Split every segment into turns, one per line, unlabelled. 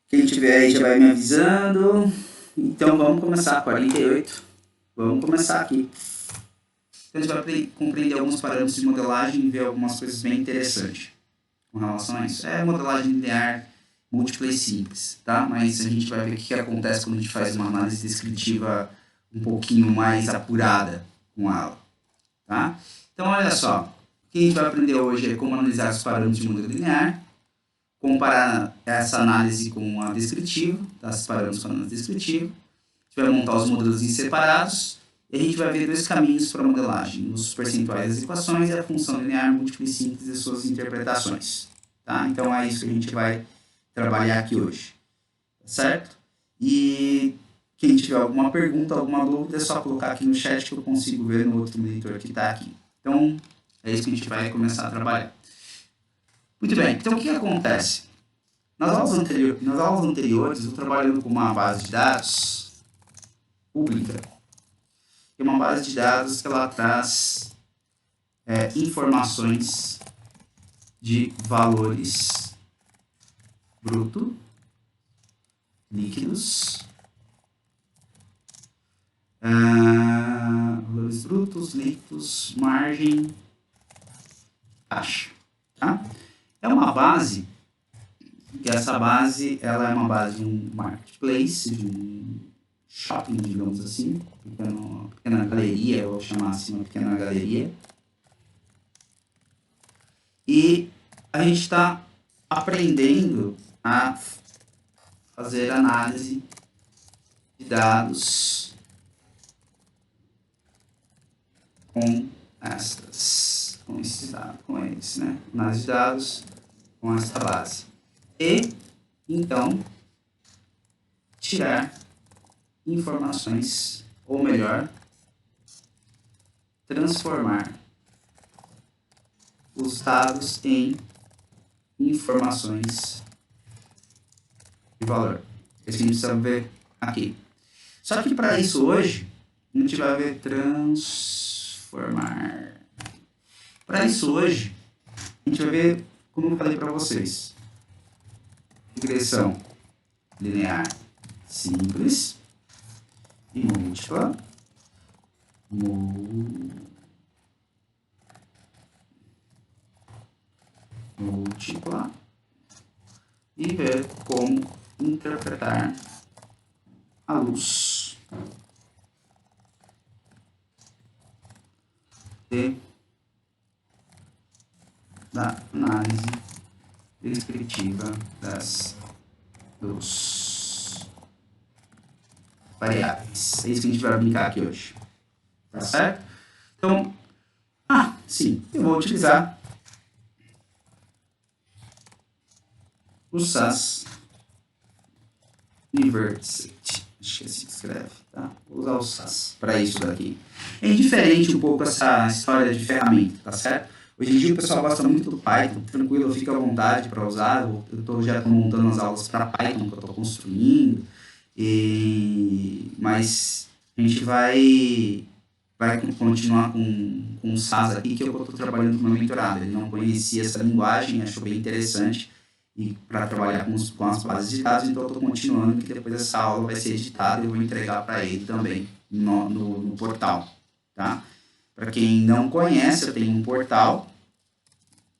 Quem tiver aí já vai me avisando. Então vamos começar, 48. Vamos começar aqui. Então a gente vai compreender alguns parâmetros de modelagem e ver algumas coisas bem interessantes com relação a isso. É modelagem linear, múltipla e simples, tá? Mas a gente vai ver o que acontece quando a gente faz uma análise descritiva um pouquinho mais apurada com ela, tá? Então olha só, o que a gente vai aprender hoje é como analisar os parâmetros de modelo linear, comparar essa análise com a descritiva, tá? Esses parâmetros com a análise descritiva. A gente vai montar os modelos em separados e a gente vai ver dois caminhos para a modelagem, os percentuais das equações e a função linear, múltipla e simples e suas interpretações. Tá? Então é isso que a gente vai trabalhar aqui hoje. Certo? E quem tiver alguma pergunta, alguma dúvida, é só colocar aqui no chat que eu consigo ver no outro monitor que está aqui. Então é isso que a gente vai começar a trabalhar. Muito bem, então o que acontece? Nas aulas anteriores, eu trabalhando com uma base de dados pública, é uma base de dados que ela traz informações de valores bruto, líquidos, valores brutos, líquidos, margem, taxa, tá? É uma base, que essa base, ela é uma base de um marketplace, de um shopping, digamos assim, uma pequena galeria, eu vou chamar assim, uma pequena galeria. E a gente está aprendendo a fazer análise de dados com esses dados, com eles, né? Análise de dados com essa base. E, então, tirar informações, ou melhor, transformar os dados em informações de valor. Isso que a gente precisa ver aqui. Só que para isso hoje, a gente vai ver transformar. Para isso hoje, a gente vai ver, como eu falei para vocês, regressão linear simples e múltipla, múltipla, e ver como interpretar a luz da análise descritiva dos variáveis. É isso que a gente vai brincar aqui hoje. Tá certo? Então, sim, eu vou utilizar o SAS University. Acho que assim que escreve, tá? Vou usar o SAS para isso daqui. É indiferente um pouco essa história de ferramenta, tá certo? Hoje em dia o pessoal gosta muito do Python, tranquilo, fica à vontade para usar. Eu já estou montando as aulas para Python que eu estou construindo, mas a gente vai continuar com o SAS aqui, que eu estou trabalhando com o meu mentorado. Ele não conhecia essa linguagem, achou bem interessante e para trabalhar com as bases de dados, então eu estou continuando, que depois essa aula vai ser editada e eu vou entregar para ele também no portal, tá? Para quem não conhece, eu tenho um portal,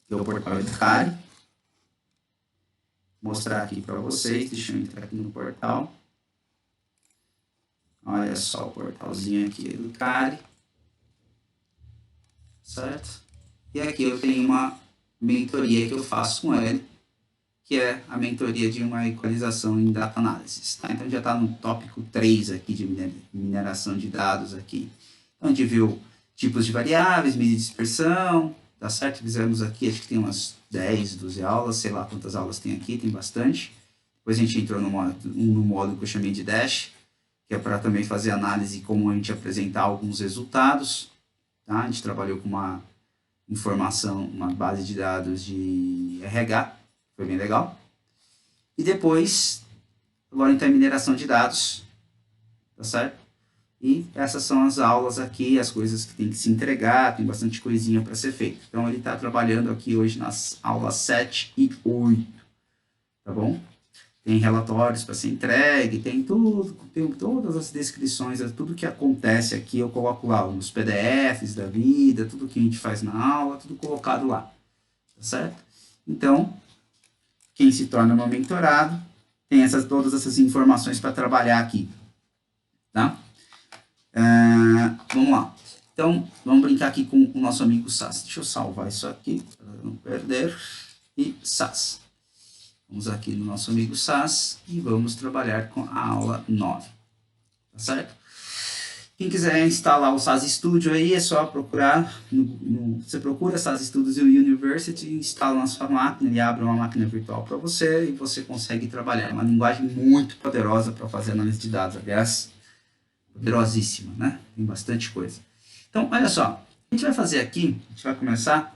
que é o portal Educare. Vou mostrar aqui para vocês, deixa eu entrar aqui no portal. Olha só o portalzinho aqui, Educare. Certo? E aqui eu tenho uma mentoria que eu faço com ele, que é a mentoria de uma equalização em data analysis. Tá? Então já está no tópico 3 aqui de mineração de dados aqui. Então a gente viu tipos de variáveis, medida de dispersão, tá certo? Fizemos aqui, acho que tem umas 10, 12 aulas, sei lá quantas aulas tem aqui, tem bastante. Depois a gente entrou no módulo que eu chamei de Dash, que é para também fazer análise, como a gente apresentar alguns resultados. Tá? A gente trabalhou com uma informação, uma base de dados de RH, foi bem legal. E depois, agora então é mineração de dados, tá certo? E essas são as aulas aqui, as coisas que tem que se entregar, tem bastante coisinha para ser feito. Então ele está trabalhando aqui hoje nas aulas 7 e 8, tá bom? tem relatórios para ser entregue, tem tudo, tem todas as descrições, tudo que acontece aqui eu coloco lá, os PDFs da vida, tudo que a gente faz na aula, tudo colocado lá, tá certo? Então, quem se torna meu mentorado tem todas essas informações para trabalhar aqui, tá? Vamos lá. Então, vamos brincar aqui com o nosso amigo SAS. Deixa eu salvar isso aqui, para não perder. E SAS. Vamos aqui no nosso amigo SAS e vamos trabalhar com a aula 9. Tá certo? Quem quiser instalar o SAS Studio aí, é só procurar. Você procura SAS Studios University, instala na sua máquina, ele abre uma máquina virtual para você e você consegue trabalhar. É uma linguagem muito poderosa para fazer análise de dados. Aliás, poderosíssima, né? Tem bastante coisa. Então, olha só. O que a gente vai fazer aqui, a gente vai começar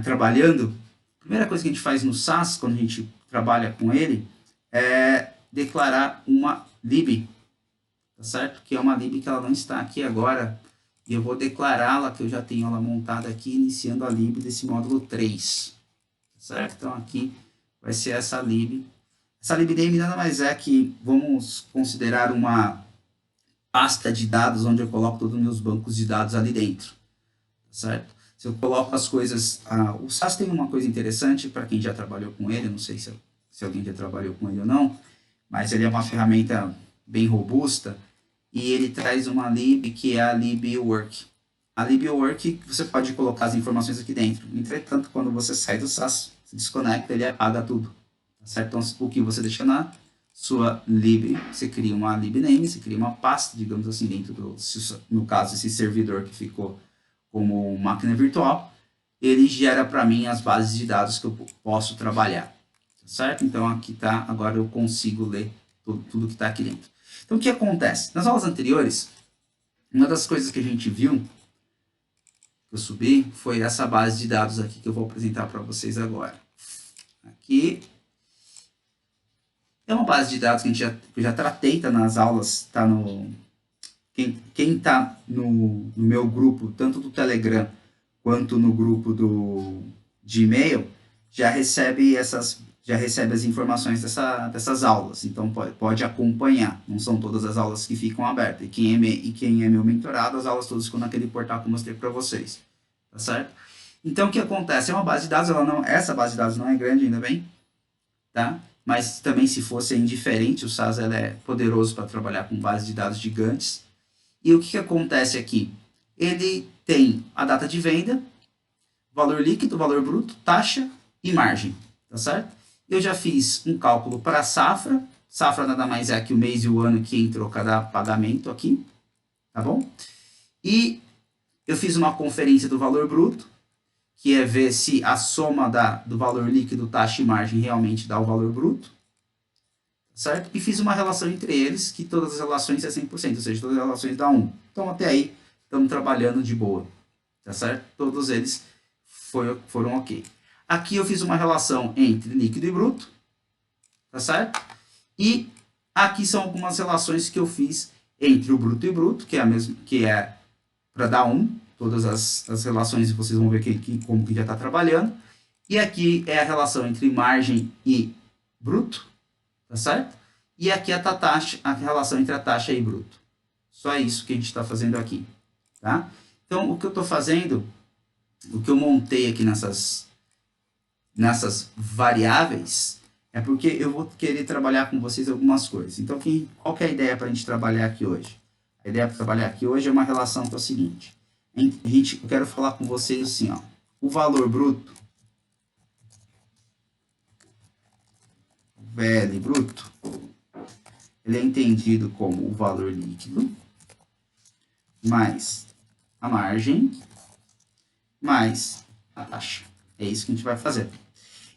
trabalhando. A primeira coisa que a gente faz no SAS, quando a gente trabalha com ele, é declarar uma lib, tá certo? Que é uma lib que ela não está aqui agora, e eu vou declará-la, que eu já tenho ela montada aqui, iniciando a lib desse módulo 3, tá certo? Então aqui vai ser essa lib. Essa libname nada mais é que vamos considerar uma pasta de dados onde eu coloco todos os meus bancos de dados ali dentro, tá certo? Se eu coloco as coisas... o SAS tem uma coisa interessante para quem já trabalhou com ele, não sei se alguém já trabalhou com ele ou não, mas ele é uma ferramenta bem robusta e ele traz uma lib que é a libwork. A libwork, você pode colocar as informações aqui dentro. Entretanto, quando você sai do SAS, se desconecta, ele apaga tudo. Tá certo? Então, o que você deixa na sua lib, você cria uma libname, você cria uma pasta, digamos assim, dentro do... No caso, esse servidor que ficou como máquina virtual, ele gera para mim as bases de dados que eu posso trabalhar, tá certo? Então aqui tá, agora eu consigo ler tudo que está aqui dentro. Então o que acontece? Nas aulas anteriores, uma das coisas que a gente viu, que eu subi, foi essa base de dados aqui que eu vou apresentar para vocês agora. Aqui é uma base de dados que que eu já tratei, tá nas aulas, tá no... Quem está no meu grupo, tanto do Telegram quanto no grupo de e-mail, já recebe as informações dessas aulas. Então, pode acompanhar. Não são todas as aulas que ficam abertas. E quem é meu mentorado, as aulas todas ficam naquele portal que eu mostrei para vocês. Tá certo? Então, o que acontece? É uma base de dados, essa base de dados não é grande, ainda bem. Tá? Mas também, se fosse indiferente, o SAS ela é poderoso para trabalhar com bases de dados gigantes. E o que acontece aqui? Ele tem a data de venda, valor líquido, valor bruto, taxa e margem, tá certo? Eu já fiz um cálculo para a safra. Safra nada mais é que o mês e o ano que entrou cada pagamento aqui, tá bom? E eu fiz uma conferência do valor bruto, que é ver se a soma do valor líquido, taxa e margem realmente dá o valor bruto. Certo? E fiz uma relação entre eles, que todas as relações é 100%, ou seja, todas as relações dá 1. Então, até aí, estamos trabalhando de boa, tá certo? Todos eles foram ok. Aqui eu fiz uma relação entre líquido e bruto, tá certo? E aqui são algumas relações que eu fiz entre o bruto e bruto, que é para dar 1, todas as relações vocês vão ver como que já está trabalhando. E aqui é a relação entre margem e bruto, tá certo? E aqui a relação entre a taxa e bruto. Só isso que a gente está fazendo aqui, tá? Então, o que eu estou fazendo, o que eu montei aqui nessas variáveis, é porque eu vou querer trabalhar com vocês algumas coisas. Então, qual que é a ideia para a gente trabalhar aqui hoje? A ideia para trabalhar aqui hoje é uma relação que é o seguinte. Eu quero falar com vocês assim, ó. O valor bruto, VL bruto, ele é entendido como o valor líquido mais a margem mais a taxa. É isso que a gente vai fazer.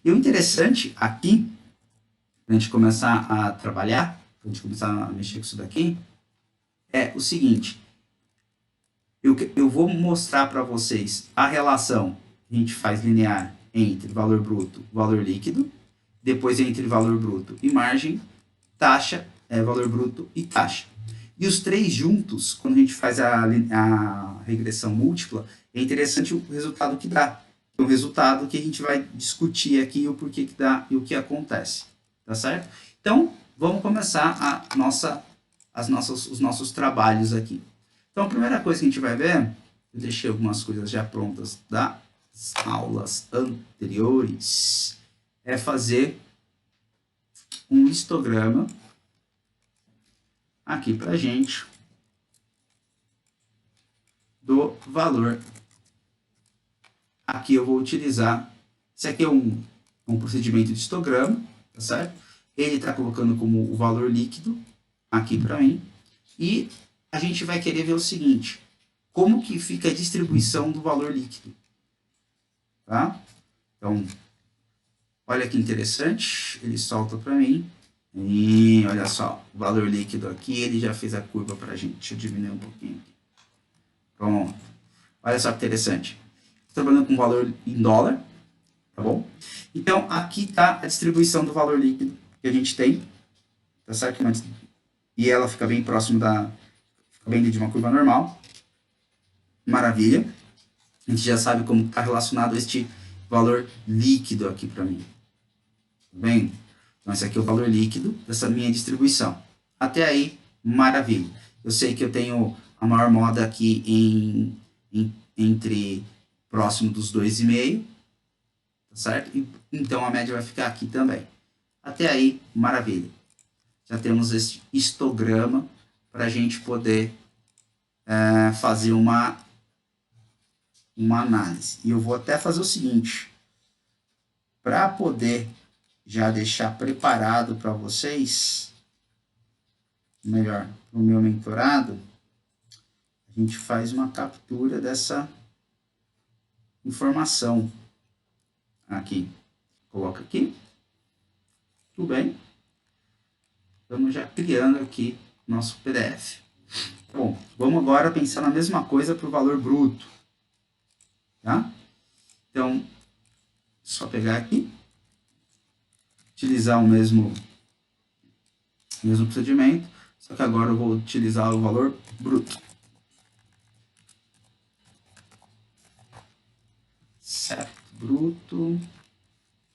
E o interessante aqui, para a gente começar a trabalhar, para a gente começar a mexer com isso daqui, é o seguinte. Eu vou mostrar para vocês a relação que a gente faz linear entre valor bruto e valor líquido, depois entre valor bruto e margem, taxa, valor bruto e taxa. E os três juntos, quando a gente faz a regressão múltipla, é interessante o resultado que dá. O resultado que a gente vai discutir aqui, o porquê que dá e o que acontece. Tá certo? Então, vamos começar os nossos trabalhos aqui. Então, a primeira coisa que a gente vai ver, eu deixei algumas coisas já prontas das aulas anteriores, é fazer um histograma aqui pra gente do valor. Aqui eu vou utilizar, esse aqui é um procedimento de histograma, tá certo? Ele está colocando como o valor líquido aqui para mim. E a gente vai querer ver o seguinte, como que fica a distribuição do valor líquido. Tá? Então, olha que interessante, ele solta para mim. E olha só, o valor líquido aqui, ele já fez a curva para a gente. Deixa eu diminuir um pouquinho aqui. Pronto. Olha só que interessante. Estou trabalhando com valor em dólar, tá bom? Então, aqui está a distribuição do valor líquido que a gente tem, tá certo? E ela fica bem próximo fica bem de uma curva normal. Maravilha. A gente já sabe como está relacionado este valor líquido aqui para mim. Tá bem? Então, esse aqui é o valor líquido dessa minha distribuição. Até aí, maravilha. Eu sei que eu tenho a maior moda aqui entre próximo dos 2,5, tá certo? Então, a média vai ficar aqui também. Até aí, maravilha. Já temos esse histograma para a gente poder fazer uma análise. E eu vou até fazer o seguinte, para poder já deixar preparado para vocês, melhor, para o meu mentorado, a gente faz uma captura dessa informação aqui. Coloca aqui. Tudo bem. Estamos já criando aqui nosso PDF. Bom, vamos agora pensar na mesma coisa para o valor bruto. Tá? Então, só pegar aqui, utilizar o mesmo procedimento, só que agora eu vou utilizar o valor bruto. Certo, bruto,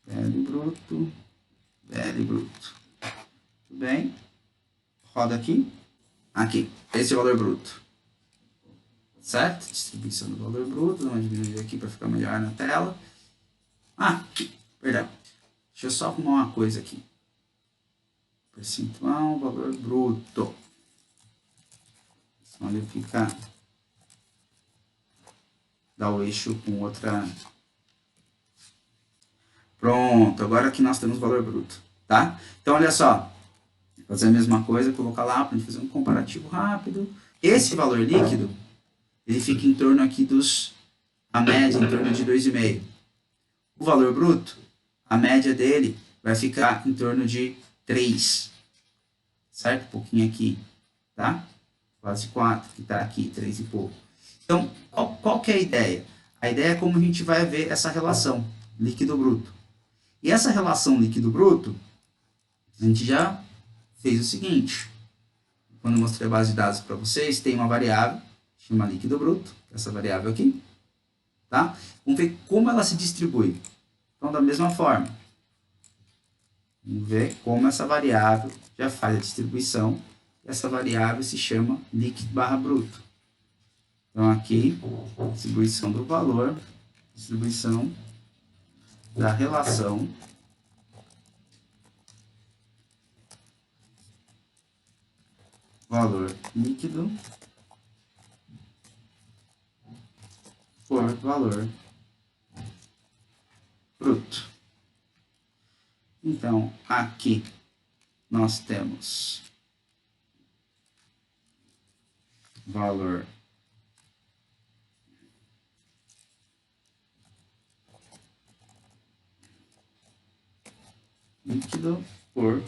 velho bruto, velho bruto. Tudo bem? Roda aqui. Aqui, esse é o valor bruto. Certo? Distribuição do valor bruto, dá uma diminuída aqui para ficar melhor na tela. Perdão. Deixa eu só arrumar uma coisa aqui. Percentual, valor bruto. Só ele fica... Dá o eixo com outra... Pronto, agora aqui nós temos o valor bruto, tá? Então, olha só. Fazer a mesma coisa, colocar lá para a gente fazer um comparativo rápido. Esse valor líquido, ele fica em torno aqui a média em torno de 2,5. O valor bruto, a média dele vai ficar em torno de 3. Certo? Um pouquinho aqui, tá? Quase 4, que está aqui, 3 e pouco. Então, qual que é a ideia? A ideia é como a gente vai ver essa relação líquido-bruto. E essa relação líquido-bruto, a gente já fez o seguinte. Quando eu mostrei a base de dados para vocês, tem uma variável, chama líquido-bruto, essa variável aqui. Tá? Vamos ver como ela se distribui. Então, da mesma forma, vamos ver como essa variável já faz a distribuição. Essa variável se chama líquido/bruto. Então, aqui, distribuição do valor, distribuição da relação valor líquido por valor bruto. Então, aqui nós temos valor líquido por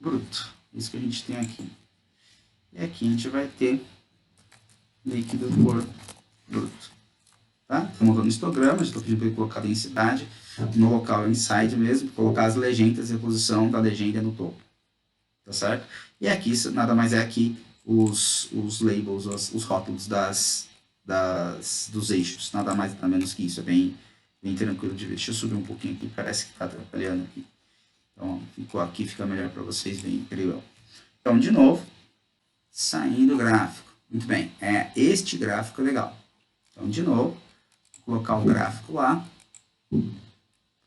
bruto. Isso que a gente tem aqui. E aqui a gente vai ter líquido por bruto. Tá? Estou montando um histograma, estou pedindo para ele colocar a densidade no local inside mesmo, colocar as legendas e a posição da legenda no topo. Tá certo? E aqui, nada mais é aqui os labels, os rótulos dos eixos. Nada mais nada menos que isso. É bem tranquilo de ver. Deixa eu subir um pouquinho aqui, parece que está atrapalhando aqui. Então, ficou aqui, fica melhor para vocês verem, creio eu. Então, de novo, saindo o gráfico. Muito bem, é este gráfico legal. Então, de novo, vou colocar o gráfico lá,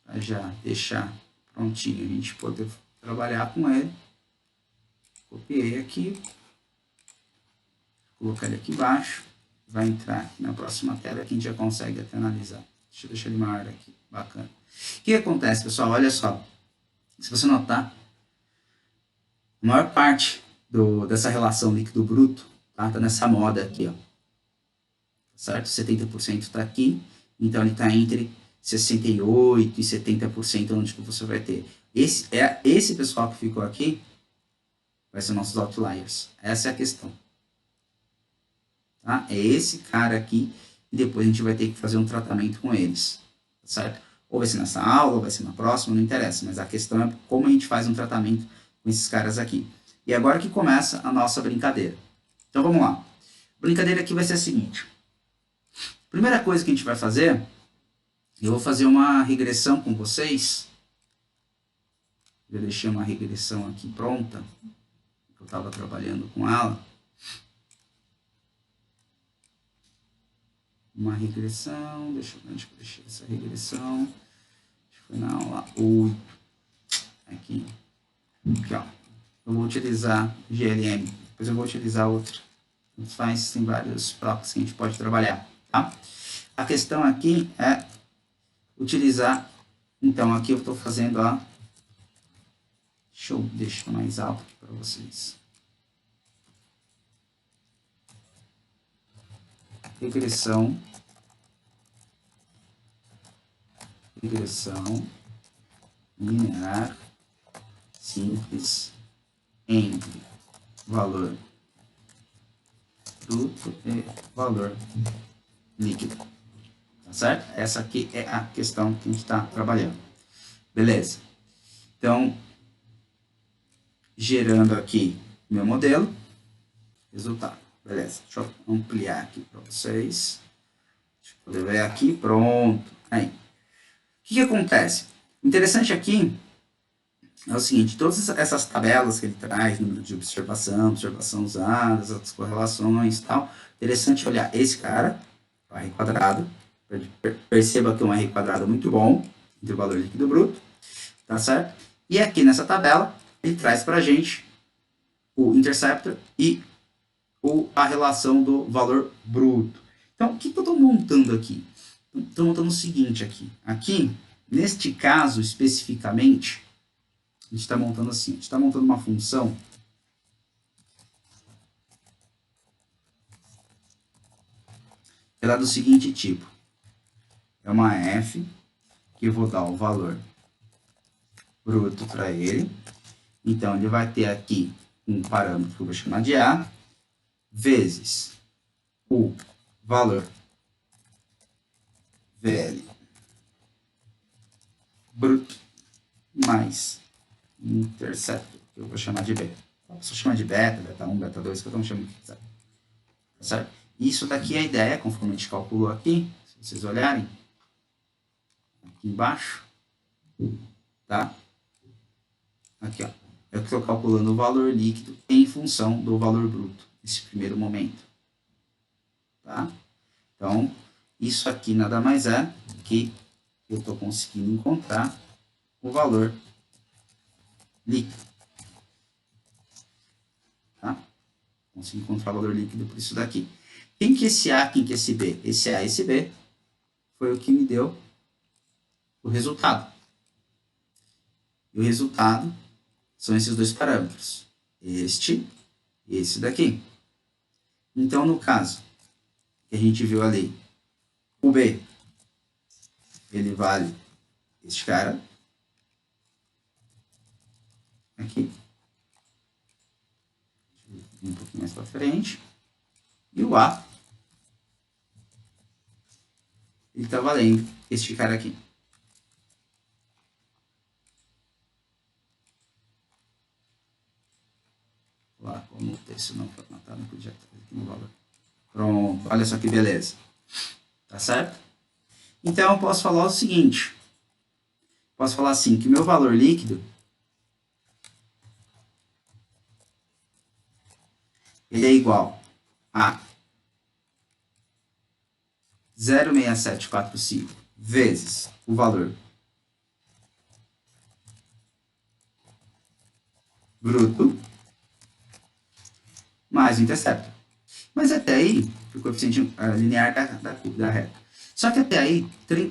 para já deixar prontinho, a gente poder trabalhar com ele. Copiei aqui, colocar ele aqui embaixo, vai entrar aqui na próxima tela que a gente já consegue até analisar. Deixa eu deixar ele maior aqui, bacana. O que acontece, pessoal? Olha só, se você notar, a maior parte dessa relação líquido-bruto tá nessa moda aqui, ó. Certo? 70% está aqui, então ele está entre 68% e 70% onde que você vai ter. Esse pessoal que ficou aqui vai ser nossos outliers. Essa é a questão. Tá? É esse cara aqui e depois a gente vai ter que fazer um tratamento com eles. Certo? Ou vai ser nessa aula, ou vai ser na próxima, não interessa. Mas a questão é como a gente faz um tratamento com esses caras aqui. E agora que começa a nossa brincadeira. Então vamos lá. A brincadeira aqui vai ser a seguinte. Primeira coisa que a gente vai fazer, eu vou fazer uma regressão com vocês. Eu deixei uma regressão aqui pronta. Eu estava trabalhando com ela. Uma regressão, deixa eu ver onde eu deixei essa regressão. Acho que foi na aula 8. Aqui, ó. Eu vou utilizar GLM, depois eu vou utilizar outro. Tem vários blocos que a gente pode trabalhar, tá? A questão aqui é utilizar, então aqui eu estou fazendo a, deixa eu deixar mais alto aqui para vocês. Regressão linear simples entre valor bruto e valor líquido. Tá certo? Essa aqui é a questão que a gente está trabalhando. Beleza? Então, gerando aqui meu modelo, resultado. Beleza? Deixa eu ampliar aqui para vocês. Deixa eu poder ver aqui. Pronto. Aí. O que acontece? O interessante aqui é o seguinte, todas essas tabelas que ele traz, número de observação usada, as correlações e tal, interessante olhar esse cara, o R quadrado, perceba que é um R quadrado muito bom, entre o valor líquido bruto, tá certo? E aqui nessa tabela, ele traz pra gente o interceptor e a relação do valor bruto. Então, o que eu estou montando aqui? Estou montando o seguinte aqui. Aqui, neste caso especificamente, a gente está montando assim. A gente está montando uma função que ela é do seguinte tipo. É uma f que eu vou dar o valor bruto para ele. Então, ele vai ter aqui um parâmetro que eu vou chamar de A, vezes o valor VL bruto mais interceptor, que eu vou chamar de B. Posso chamar de beta, beta 1, beta 2, que eu estou chamando de quiser. Tá certo? Isso daqui é a ideia, conforme a gente calculou aqui, se vocês olharem, aqui embaixo, tá? Aqui, ó. Eu estou calculando o valor líquido em função do valor bruto, nesse primeiro momento. Tá? Então, isso aqui nada mais é que eu estou conseguindo encontrar o valor líquido. Tá? Consigo encontrar o valor líquido por isso daqui. Quem que é esse A, quem que é esse B? Esse A e esse B foi o que me deu o resultado. E o resultado são esses dois parâmetros. Este e esse daqui. Então, no caso que a gente viu ali, o B, ele vale este cara aqui. Um pouquinho mais para frente. E o A, ele está valendo este cara aqui. Lá, como o texto não formatado, não podia estar aqui no valor. Pronto, olha só que beleza. Tá certo? Então, eu posso falar o seguinte. Posso falar assim, que o meu valor líquido ele é igual a 0,6745 vezes o valor bruto mais o intercepto. Mas até aí, o coeficiente linear da reta. Só que até aí,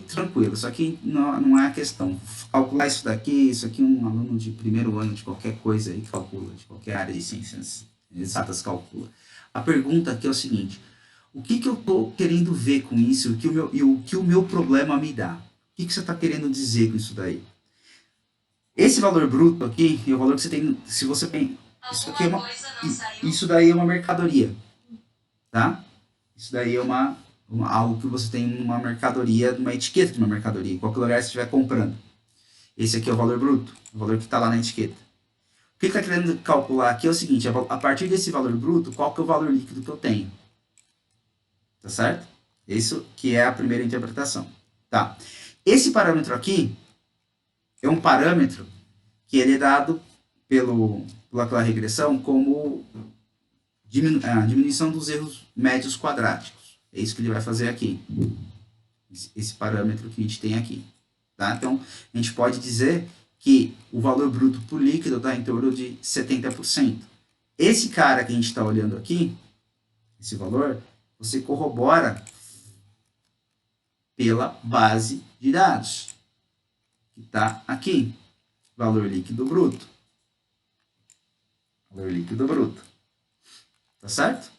tranquilo. Só que não é a questão. Calcular isso aqui um aluno de primeiro ano de qualquer coisa aí calcula, de qualquer área de ciências exatas calcula. A pergunta aqui é o seguinte: o que eu estou querendo ver com isso e o que o meu problema me dá? O que você está querendo dizer com isso daí? Esse valor bruto aqui é o valor que você tem. Se você tem. Isso daí é uma mercadoria. Tá? Isso daí é algo que você tem numa mercadoria, numa etiqueta de uma mercadoria, em qualquer lugar que você estiver comprando. Esse aqui é o valor bruto, o valor que está lá na etiqueta. O que está querendo calcular aqui é o seguinte: a partir desse valor bruto, qual que é o valor líquido que eu tenho? Tá certo? Isso que é a primeira interpretação. Tá. Esse parâmetro aqui é um parâmetro que ele é dado pela regressão como a diminuição dos erros médios quadráticos. É isso que ele vai fazer aqui. Esse parâmetro que a gente tem aqui. Tá? Então, a gente pode dizer que o valor bruto por líquido está em torno de 70%. Esse cara que a gente está olhando aqui, esse valor, você corrobora pela base de dados, que está aqui. Valor líquido bruto. Valor líquido bruto. Tá certo?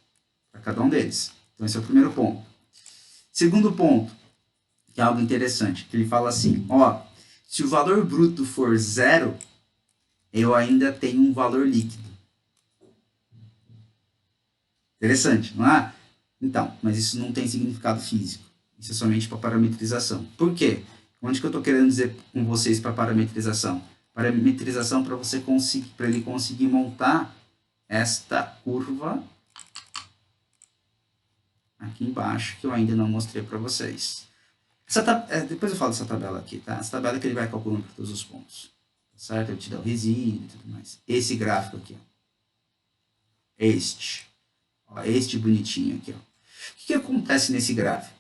Para cada um deles. Então, esse é o primeiro ponto. Segundo ponto, que é algo interessante, que ele fala assim, ó, se o valor bruto for 0, eu ainda tenho um valor líquido. Interessante, não é? Então, mas isso não tem significado físico. Isso é somente para parametrização. Por quê? Onde que eu estou querendo dizer com vocês para parametrização? Parametrização para ele conseguir montar esta curva aqui embaixo, que eu ainda não mostrei para vocês. Depois eu falo dessa tabela aqui, tá? Essa tabela que ele vai calculando por todos os pontos. Certo? Eu te dou o resíduo e tudo mais. Esse gráfico aqui, ó. Este bonitinho aqui, ó. O que acontece nesse gráfico?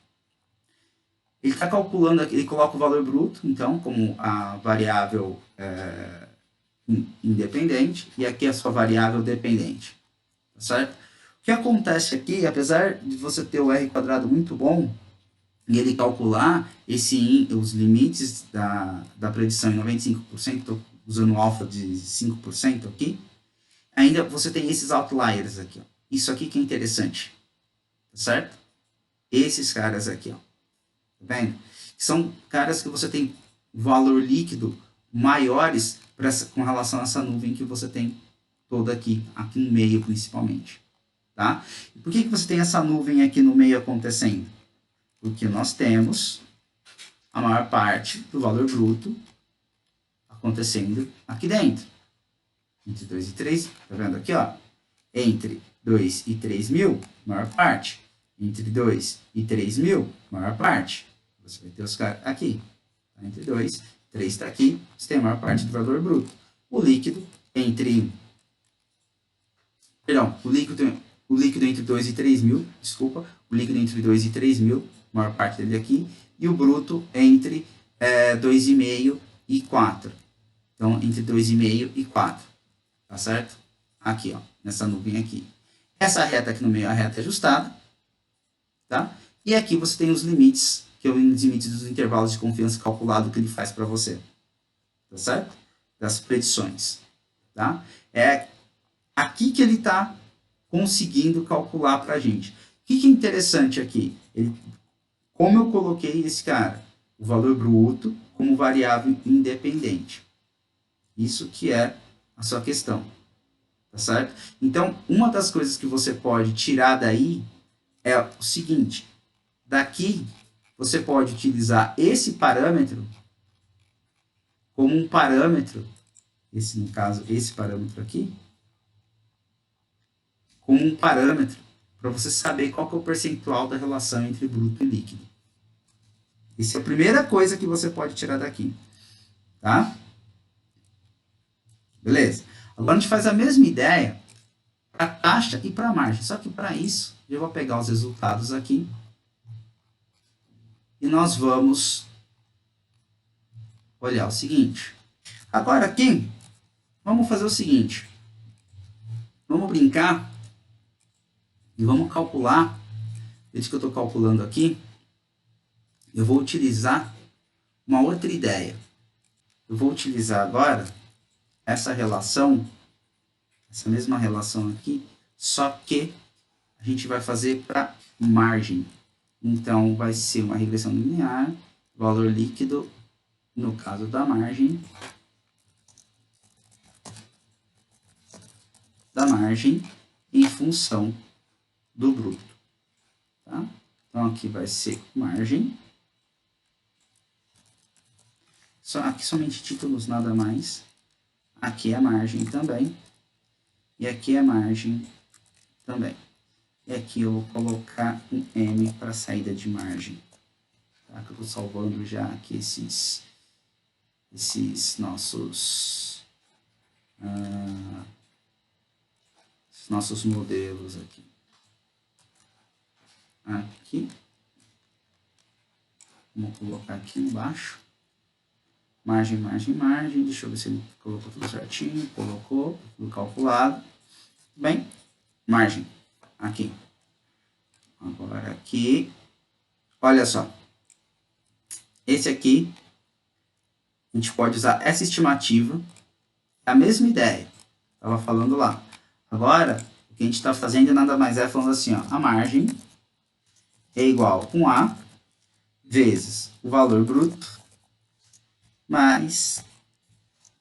Ele está calculando, ele coloca o valor bruto, então, como a variável independente, e aqui a sua variável dependente. Tá certo? O que acontece aqui, apesar de você ter o R quadrado muito bom, e ele calcular os limites da predição em 95%, estou usando o alfa de 5% aqui, ainda você tem esses outliers aqui. Ó. Isso aqui que é interessante. Tá certo? Esses caras aqui, ó. Tá vendo? São caras que você tem valor líquido maiores com relação a essa nuvem que você tem toda aqui no meio principalmente. Tá? E por que você tem essa nuvem aqui no meio acontecendo? Porque nós temos a maior parte do valor bruto acontecendo aqui dentro. Entre 2 e 3, tá vendo aqui, ó? Entre 2 e 3 mil, maior parte. Entre 2 e 3 mil, maior parte. Você vai ter os caras aqui. Entre 2 e 3 está aqui, você tem a maior parte do valor bruto. O líquido entre... Perdão, o líquido entre 2 e 3 mil, desculpa. O líquido entre 2 e 3 mil, maior parte dele aqui. E o bruto entre 2,5 e 4. Então, entre 2,5 e 4. Tá certo? Aqui, ó, nessa nuvem aqui. Essa reta aqui no meio é a reta ajustada. Tá? E aqui você tem os limites, que é os limites dos intervalos de confiança calculado que ele faz para você. Tá certo? Das predições. Tá? É aqui que ele está conseguindo calcular para a gente. O que é interessante aqui? Como eu coloquei esse cara? O valor bruto como variável independente. Isso que é a sua questão. Tá certo? Então, uma das coisas que você pode tirar daí é o seguinte. Daqui, você pode utilizar esse parâmetro como um parâmetro, no caso, esse parâmetro aqui, como um parâmetro para você saber qual que é o percentual da relação entre bruto e líquido. Essa é a primeira coisa que você pode tirar daqui. Tá? Beleza? Agora a gente faz a mesma ideia para a taxa e para a margem. Só que para isso, eu vou pegar os resultados aqui e nós vamos olhar o seguinte. Agora aqui, vamos fazer o seguinte. Vamos brincar e vamos calcular. Desde que eu estou calculando aqui, eu vou utilizar uma outra ideia. Eu vou utilizar agora essa relação, essa mesma relação aqui, só que a gente vai fazer para margem. Então, vai ser uma regressão linear, valor líquido, no caso da margem, em função do bruto. Tá? Então, aqui vai ser margem. Aqui somente títulos, nada mais. Aqui é margem também. E aqui é margem também. E aqui eu vou colocar um M para saída de margem. Tá? Que eu estou salvando já aqui esses nossos modelos aqui. Aqui. Vamos colocar aqui embaixo. Margem. Deixa eu ver se ele colocou tudo certinho. Colocou, tudo calculado. Bem, margem. Aqui. Agora aqui. Olha só. Esse aqui, a gente pode usar essa estimativa. É a mesma ideia. Estava falando lá. Agora, o que a gente está fazendo nada mais é falando assim, ó, a margem é igual com A vezes o valor bruto mais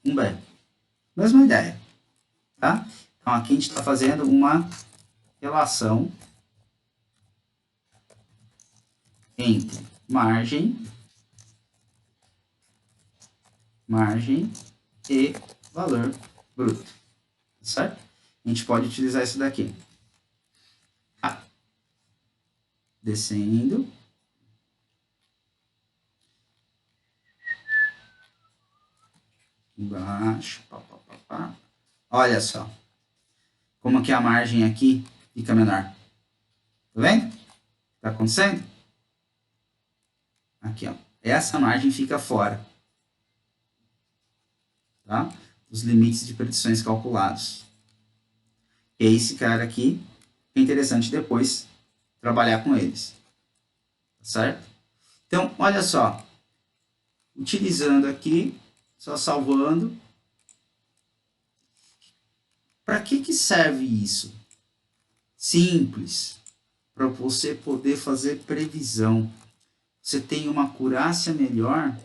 um B. Mesma ideia, tá? Então, aqui a gente está fazendo uma relação entre margem e valor bruto, certo? A gente pode utilizar isso daqui. Descendo. Embaixo. Olha só. Como que a margem aqui fica menor. Tá vendo? O que tá acontecendo? Aqui, ó. Essa margem fica fora. Tá? Os limites de predições calculados. E esse cara aqui é interessante depois trabalhar com eles. Certo? Então, olha só. Utilizando aqui, só salvando. Para que serve isso? Simples. Para você poder fazer previsão. Você tem uma acurácia melhor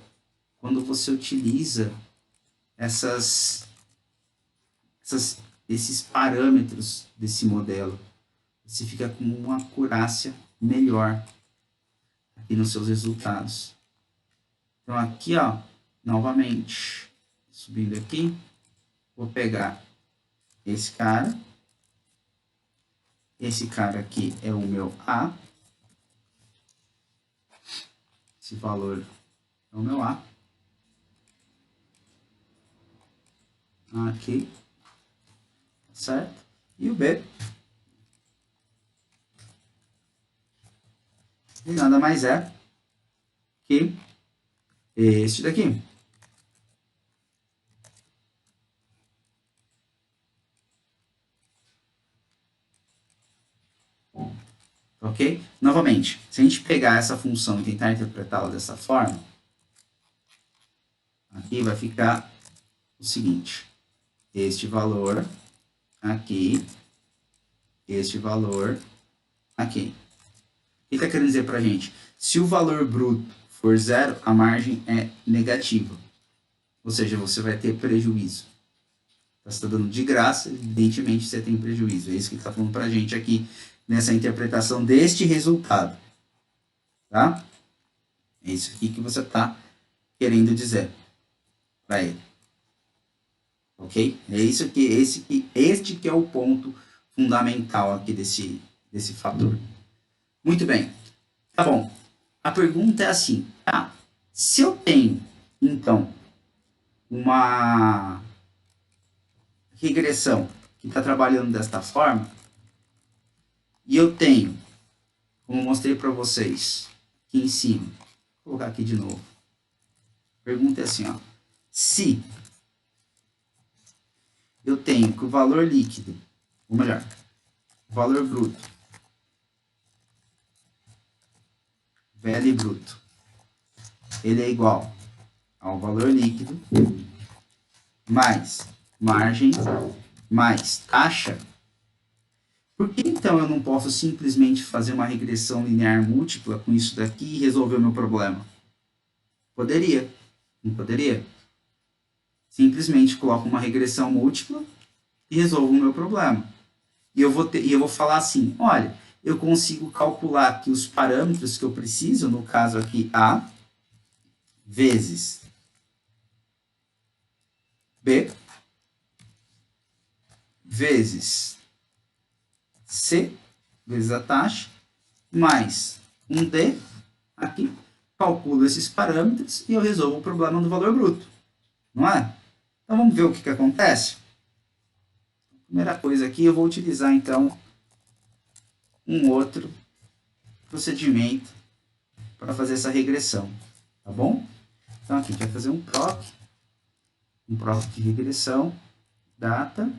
quando você utiliza esses parâmetros desse modelo. Você fica com uma acurácia melhor aqui nos seus resultados. Então aqui, ó, novamente, subindo aqui, vou pegar esse cara aqui é o meu A, esse valor é o meu A, aqui, certo? E o B, e nada mais é que este daqui. Ok? Novamente, se a gente pegar essa função e tentar interpretá-la dessa forma, aqui vai ficar o seguinte. Este valor aqui, este valor aqui. O que está querendo dizer para a gente? Se o valor bruto for zero, a margem é negativa. Ou seja, você vai ter prejuízo. Você está dando de graça, evidentemente você tem prejuízo. É isso que está falando para a gente aqui nessa interpretação deste resultado. Tá? É isso aqui que você está querendo dizer para ele. Ok? É isso que, este que é o ponto fundamental aqui desse fator. Muito bem. Tá bom. A pergunta é assim, tá? Se eu tenho, então, uma regressão que está trabalhando desta forma, e eu tenho, como eu mostrei para vocês aqui em cima, vou colocar aqui de novo. A pergunta é assim, ó, se eu tenho que o valor líquido, ou melhor, o valor bruto, VL bruto, ele é igual ao valor líquido mais margem mais taxa, por que então eu não posso simplesmente fazer uma regressão linear múltipla com isso daqui e resolver o meu problema? Poderia, não poderia? Simplesmente coloco uma regressão múltipla e resolvo o meu problema. E eu vou falar assim, olha, eu consigo calcular aqui os parâmetros que eu preciso, no caso aqui A, vezes B, vezes C, vezes a taxa, mais um D, aqui, calculo esses parâmetros e eu resolvo o problema do valor bruto, não é? Então vamos ver o que acontece? Primeira coisa aqui, eu vou utilizar então um outro procedimento para fazer essa regressão, tá bom? Então aqui a gente vai fazer um PROC de regressão, data,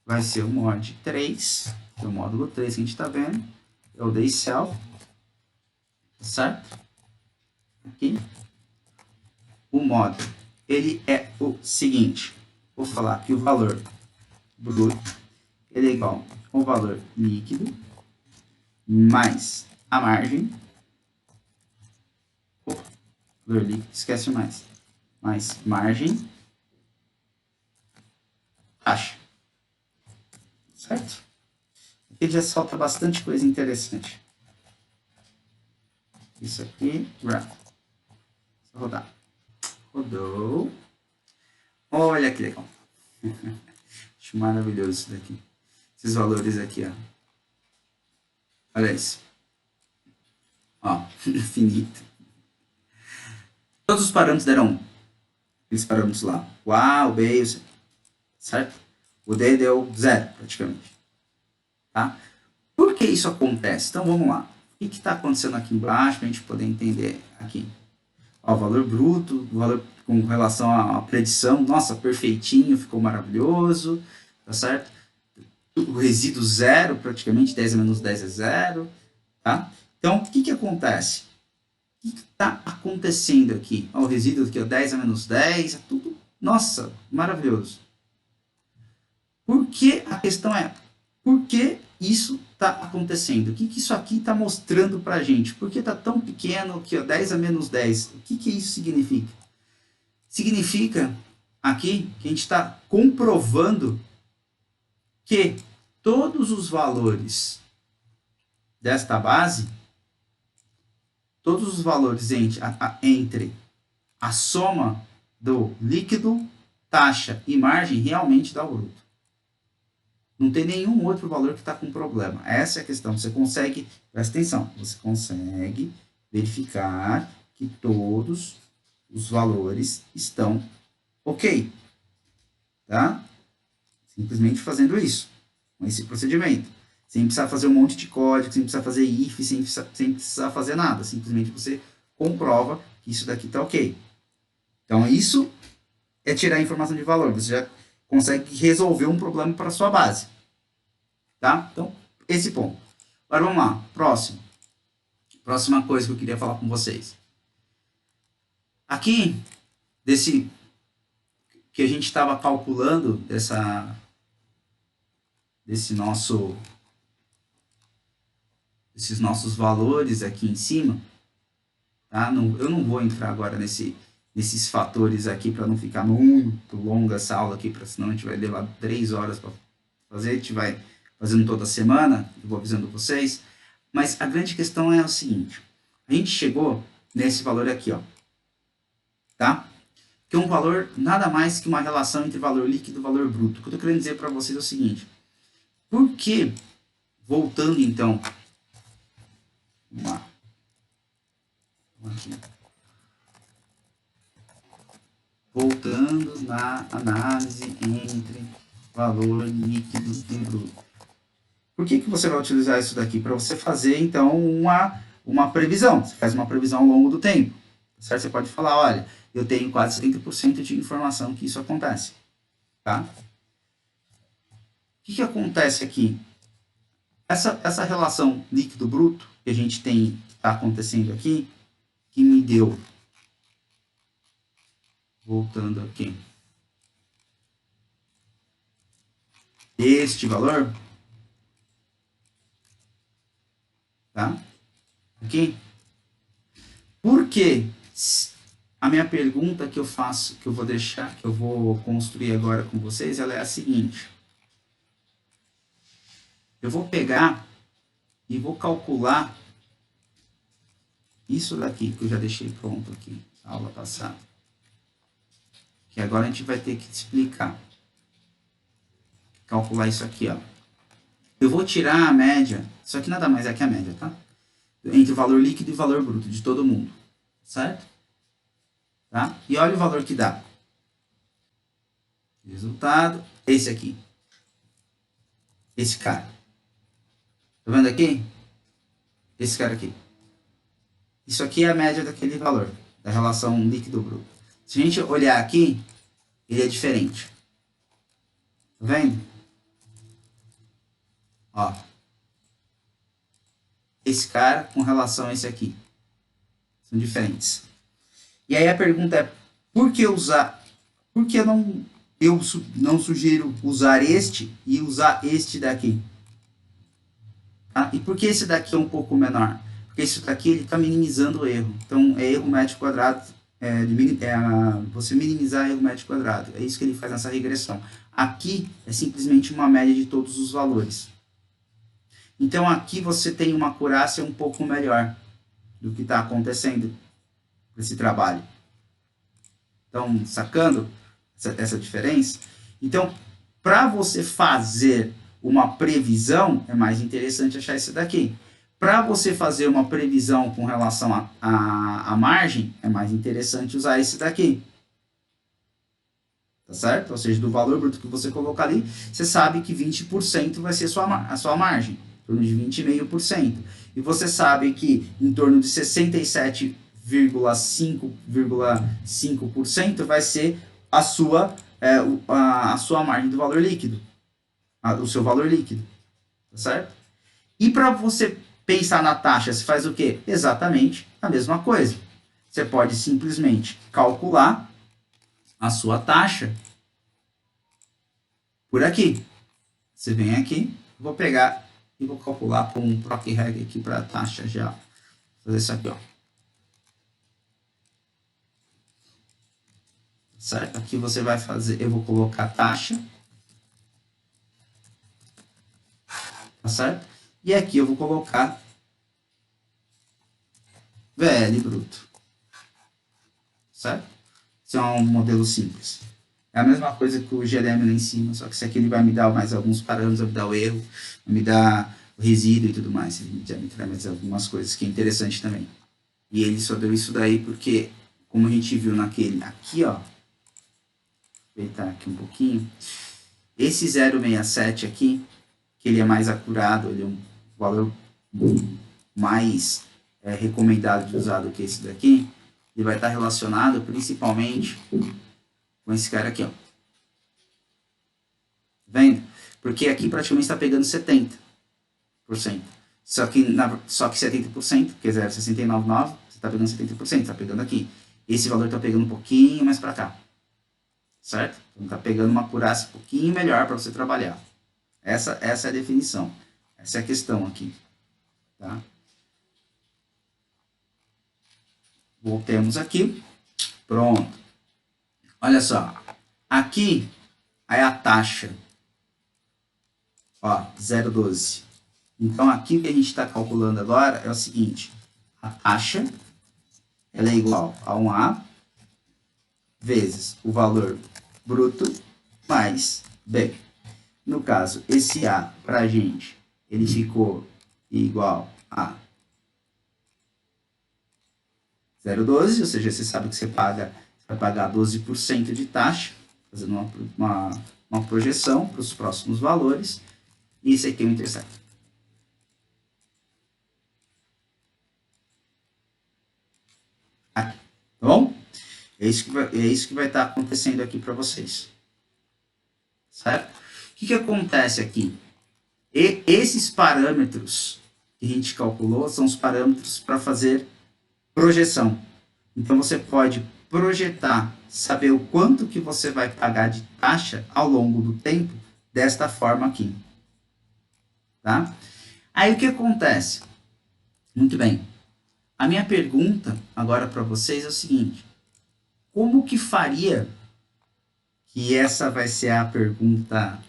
vai ser o mod 3, que é o módulo 3 que a gente está vendo, é o DayCell, certo? Aqui, o módulo, ele é o seguinte, vou falar que o valor bruto, ele é igual ao valor líquido, mais a margem, valor líquido, esquece mais margem, taxa, certo? Aqui já solta bastante coisa interessante. Isso aqui, run. Só rodar. Rodou. Olha que legal. Acho maravilhoso isso daqui. Esses valores aqui, ó. Olha isso. Ó, infinito. Todos os parâmetros deram 1. Aqueles parâmetros lá. O A, o B e o C. Certo? O D deu 0, praticamente. Tá? Por que isso acontece? Então, vamos lá. O que está acontecendo aqui embaixo para a gente poder entender aqui? Ó, o valor bruto, o valor com relação à predição. Nossa, perfeitinho, ficou maravilhoso. Tá certo? O resíduo 0, praticamente, 10 a menos 10 é 0. Tá? Então, o que acontece? O que está acontecendo aqui? Ó, o resíduo aqui, ó, 10 a menos 10, é tudo, nossa, maravilhoso. Por que a questão é, por que isso está acontecendo? O que isso aqui está mostrando para a gente? Por que está tão pequeno aqui, ó, 10 a menos 10? O que isso significa? Significa aqui que a gente está comprovando que todos os valores desta base, todos os valores entre a soma do líquido, taxa e margem realmente dá o bruto. Não tem nenhum outro valor que está com problema. Essa é a questão. Você consegue, presta atenção, você consegue verificar que todos os valores estão ok. Tá? Simplesmente fazendo isso, com esse procedimento. Sem precisar fazer um monte de código, sem precisar fazer if, sem precisar fazer nada. Simplesmente você comprova que isso daqui está ok. Então, isso é tirar a informação de valor. Você já consegue resolver um problema para a sua base. Tá? Então, esse ponto. Agora, vamos lá. Próximo. Próxima coisa que eu queria falar com vocês. Aqui, desse que a gente estava calculando, desses nossos valores aqui em cima, tá? Eu não vou entrar agora nesses fatores aqui para não ficar muito longa essa aula aqui, senão a gente vai levar 3 horas para fazer, a gente vai fazendo toda semana, eu vou avisando vocês, mas a grande questão é o seguinte, a gente chegou nesse valor aqui, ó, tá? Que é um valor nada mais que uma relação entre valor líquido e valor bruto. O que eu estou querendo dizer para vocês é o seguinte, por que, voltando então, vamos lá, aqui. Voltando na análise entre valor líquido e bruto. Por que você vai utilizar isso daqui? Para você fazer, então, uma previsão. Você faz uma previsão ao longo do tempo. Certo? Você pode falar, olha, eu tenho quase 70% de informação que isso acontece. Tá? O que acontece aqui? Essa relação líquido-bruto que a gente tem, está acontecendo aqui, que me deu, voltando aqui, este valor, tá? Aqui. Por quê? A minha pergunta que eu faço, que eu vou deixar, que eu vou construir agora com vocês, ela é a seguinte. Eu vou pegar e vou calcular isso daqui, que eu já deixei pronto aqui, na aula passada. Que agora a gente vai ter que explicar. Calcular isso aqui, ó. Eu vou tirar a média, isso aqui nada mais é que a média, tá? Entre o valor líquido e o valor bruto de todo mundo, certo? Tá? E olha o valor que dá. Resultado, esse aqui. Esse cara. Tá vendo aqui? Esse cara aqui. Isso aqui é a média daquele valor, da relação líquido-bruto. Se a gente olhar aqui, ele é diferente. Tá vendo? Ó. Esse cara com relação a esse aqui. São diferentes. E aí a pergunta é, por que usar... Por que eu não sugiro usar este e usar este daqui? Tá? E por que esse daqui é um pouco menor? Porque esse daqui está minimizando o erro. Então, é erro médio quadrado, você minimizar erro médio quadrado. É isso que ele faz nessa regressão. Aqui é simplesmente uma média de todos os valores. Então, aqui você tem uma acurácia um pouco melhor do que está acontecendo nesse trabalho. Então, sacando essa diferença? Então, para você fazer uma previsão, é mais interessante achar isso daqui. Para você fazer uma previsão com relação à margem, é mais interessante usar esse daqui. Tá certo? Ou seja, do valor bruto que você colocar ali, você sabe que 20% vai ser a sua margem, em torno de 20,5%. E você sabe que em torno de 67,5% vai ser a sua margem do valor líquido, o seu valor líquido, tá certo? E para você pensar na taxa, você faz o quê? Exatamente a mesma coisa. Você pode simplesmente calcular a sua taxa por aqui. Você vem aqui, vou pegar e vou calcular com um proc reg aqui para a taxa já. Vou fazer isso aqui, ó. Certo? Aqui você vai fazer, eu vou colocar taxa. Tá certo? E aqui eu vou colocar VL bruto. Certo? Esse é um modelo simples. É a mesma coisa que o GLM lá em cima, só que esse aqui ele vai me dar mais alguns parâmetros, vai me dar o erro, vai me dar o resíduo e tudo mais. Ele já me traz mais algumas coisas que é interessante também. E ele só deu isso daí porque, como a gente viu naquele aqui, ó, vou aproveitar aqui um pouquinho, esse 0,67 aqui, que ele é mais acurado, ele é um valor mais recomendado de usar do que esse daqui, ele vai estar relacionado principalmente com esse cara aqui, ó. Vendo? Porque aqui praticamente está pegando 70%. Só que 70%, que é 0,699, você está pegando 70%, está pegando aqui. Esse valor está pegando um pouquinho mais para cá. Certo? Então está pegando uma acurácia um pouquinho melhor para você trabalhar. Essa é a definição. Essa é a questão aqui. Tá? Voltemos aqui. Pronto. Olha só. Aqui é a taxa. Ó, 0,12. Então, aqui o que a gente está calculando agora é o seguinte. A taxa ela é igual a 1A vezes o valor bruto mais B. No caso, esse A para a gente, ele ficou igual a 0,12, ou seja, você sabe que você vai pagar 12% de taxa, fazendo uma projeção para os próximos valores, e esse aqui é o intercept. Tá bom? É isso que vai estar acontecendo aqui para vocês. Certo? O que acontece aqui? Esses parâmetros que a gente calculou são os parâmetros para fazer projeção. Então, você pode projetar, saber o quanto que você vai pagar de taxa ao longo do tempo, desta forma aqui. Tá? Aí, o que acontece? Muito bem. A minha pergunta agora para vocês é o seguinte. Como que faria, que essa vai ser a pergunta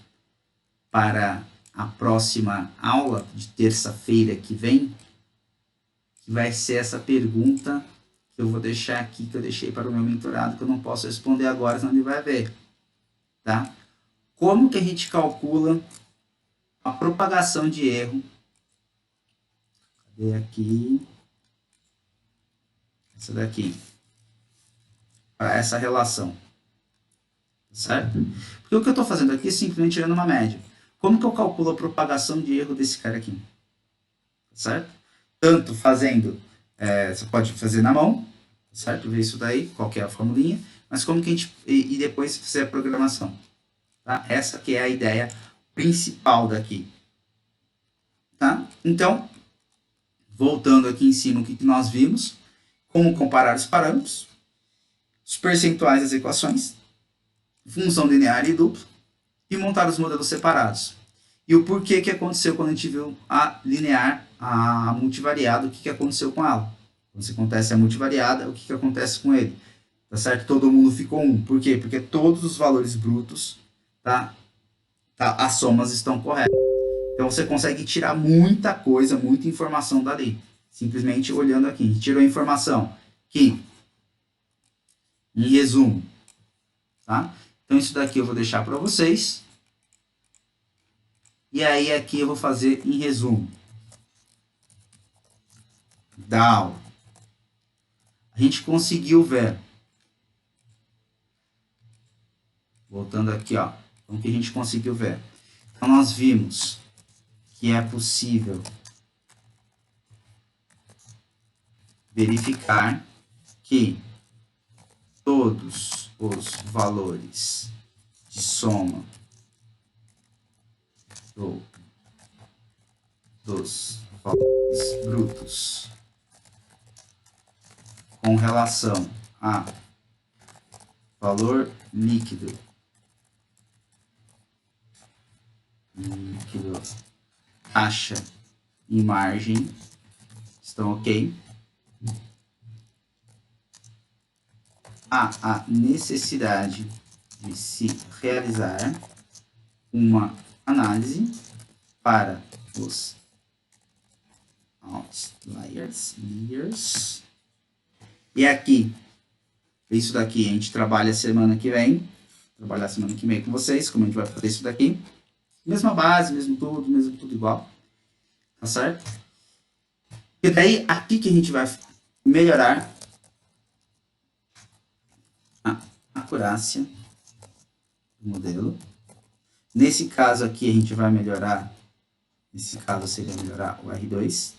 para a próxima aula de terça-feira que vem, que vai ser essa pergunta que eu vou deixar aqui, que eu deixei para o meu mentorado, que eu não posso responder agora, senão ele vai ver. Tá? Como que a gente calcula a propagação de erro? Cadê aqui? Essa daqui. Para essa relação. Certo? Porque o que eu estou fazendo aqui é simplesmente tirando uma média. Como que eu calculo a propagação de erro desse cara aqui? Certo? Tanto fazendo, você pode fazer na mão, certo? Ver isso daí, qual que é a formulinha, mas como que a gente, e depois fazer a programação. Tá? Essa que é a ideia principal daqui. Tá? Então, voltando aqui em cima, o que nós vimos, como comparar os parâmetros, os percentuais das equações, função linear e dupla, e montar os modelos separados. E o porquê que aconteceu quando a gente viu a linear, a multivariada, o que aconteceu com ela. Quando se acontece a multivariada, o que acontece com ele? Tá certo? Todo mundo ficou 1. Por quê? Porque todos os valores brutos, as somas estão corretas. Então você consegue tirar muita coisa, muita informação dali. Simplesmente olhando aqui. A gente tirou a informação que, em resumo, tá? Então isso daqui eu vou deixar para vocês. E aí aqui eu vou fazer em resumo. DAO. A gente conseguiu ver. Voltando aqui, ó. Então, o que a gente conseguiu ver? Então, nós vimos que é possível verificar que todos os valores de soma dos valores brutos com relação a valor líquido, taxa e margem estão ok. Há a necessidade de se realizar uma análise para os outliers. E aqui, isso daqui a gente trabalha semana que vem. Trabalhar semana que vem com vocês, como a gente vai fazer isso daqui. Mesma base, mesmo tudo igual. Tá certo? E daí, aqui que a gente vai melhorar a acurácia do modelo. Nesse caso aqui, a gente vai melhorar, nesse caso seria melhorar o R2.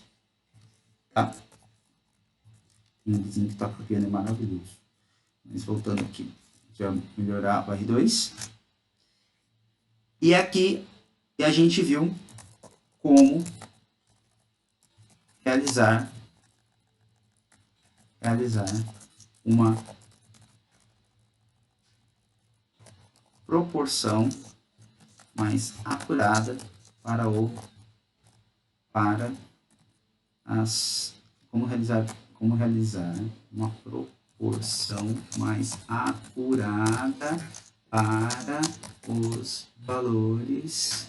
Tá? Tem um vizinho que tá copiando, é maravilhoso. Mas voltando aqui, a gente vai melhorar o R2. E aqui, a gente viu como realizar uma proporção mais acurada para como realizar uma proporção mais acurada para os valores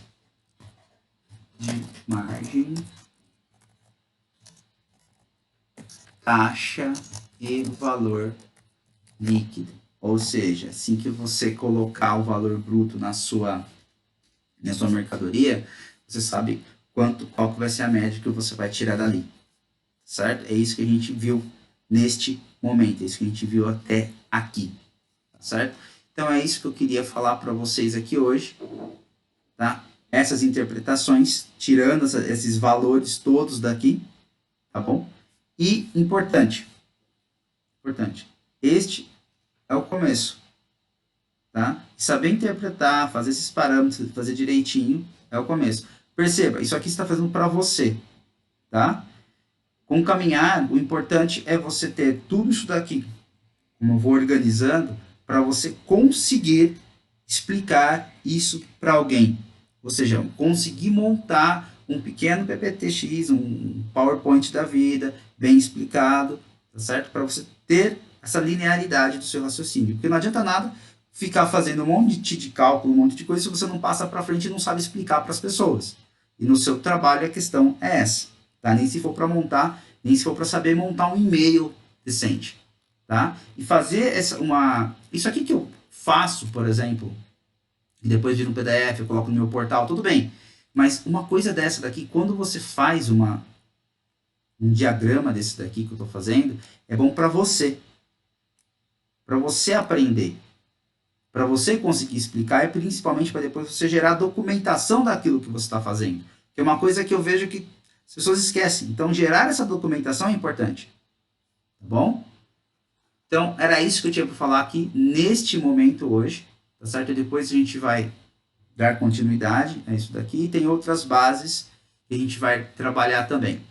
de margem, taxa e valor líquido. Ou seja, assim que você colocar o valor bruto na sua mercadoria, você sabe qual que vai ser a média que você vai tirar dali. Certo? É isso que a gente viu neste momento, é isso que a gente viu até aqui. Certo? Então é isso que eu queria falar para vocês aqui hoje, tá? Essas interpretações, tirando esses valores todos daqui, tá bom? E importante, este é o começo, tá? Saber interpretar, fazer esses parâmetros, fazer direitinho, é o começo. Perceba, isso aqui está fazendo para você, tá? Com o caminhar, o importante é você ter tudo isso daqui, como eu vou organizando, para você conseguir explicar isso para alguém. Ou seja, conseguir montar um pequeno PPTX, um PowerPoint da vida, bem explicado, tá certo? Para você ter essa linearidade do seu raciocínio. Porque não adianta nada ficar fazendo um monte de cálculo, um monte de coisa, se você não passa para frente e não sabe explicar para as pessoas. E no seu trabalho a questão é essa, tá? Nem se for para montar, nem se for para saber montar um e-mail decente, tá? E fazer isso aqui que eu faço, por exemplo, e depois vira um PDF, eu coloco no meu portal, tudo bem. Mas uma coisa dessa daqui, quando você faz um diagrama desse daqui que eu estou fazendo, é bom para você aprender, para você conseguir explicar e principalmente para depois você gerar documentação daquilo que você está fazendo. Que é uma coisa que eu vejo que as pessoas esquecem. Então, gerar essa documentação é importante. Tá bom? Então, era isso que eu tinha para falar aqui neste momento hoje. Tá certo? E depois a gente vai dar continuidade a isso daqui. E tem outras bases que a gente vai trabalhar também.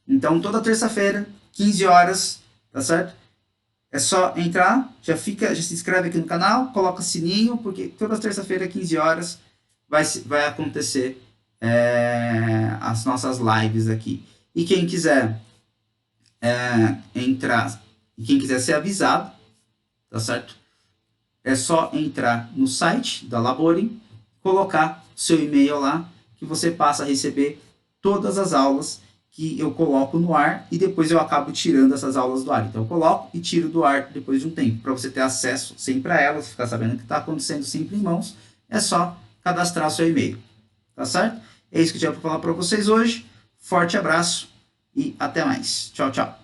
Então, toda terça-feira, 15 horas, tá certo? É só entrar, já se inscreve aqui no canal, coloca sininho, porque toda terça-feira, 15 horas, vai acontecer as nossas lives aqui. E quem quiser entrar, e quem quiser ser avisado, tá certo? É só entrar no site da Laborim, colocar seu e-mail lá, que você passa a receber todas as aulas que eu coloco no ar e depois eu acabo tirando essas aulas do ar. Então eu coloco e tiro do ar depois de um tempo, para você ter acesso sempre a elas, ficar sabendo o que está acontecendo sempre em mãos. É só cadastrar o seu e-mail, tá certo? É isso que eu tinha para falar para vocês hoje. Forte abraço e até mais. Tchau, tchau.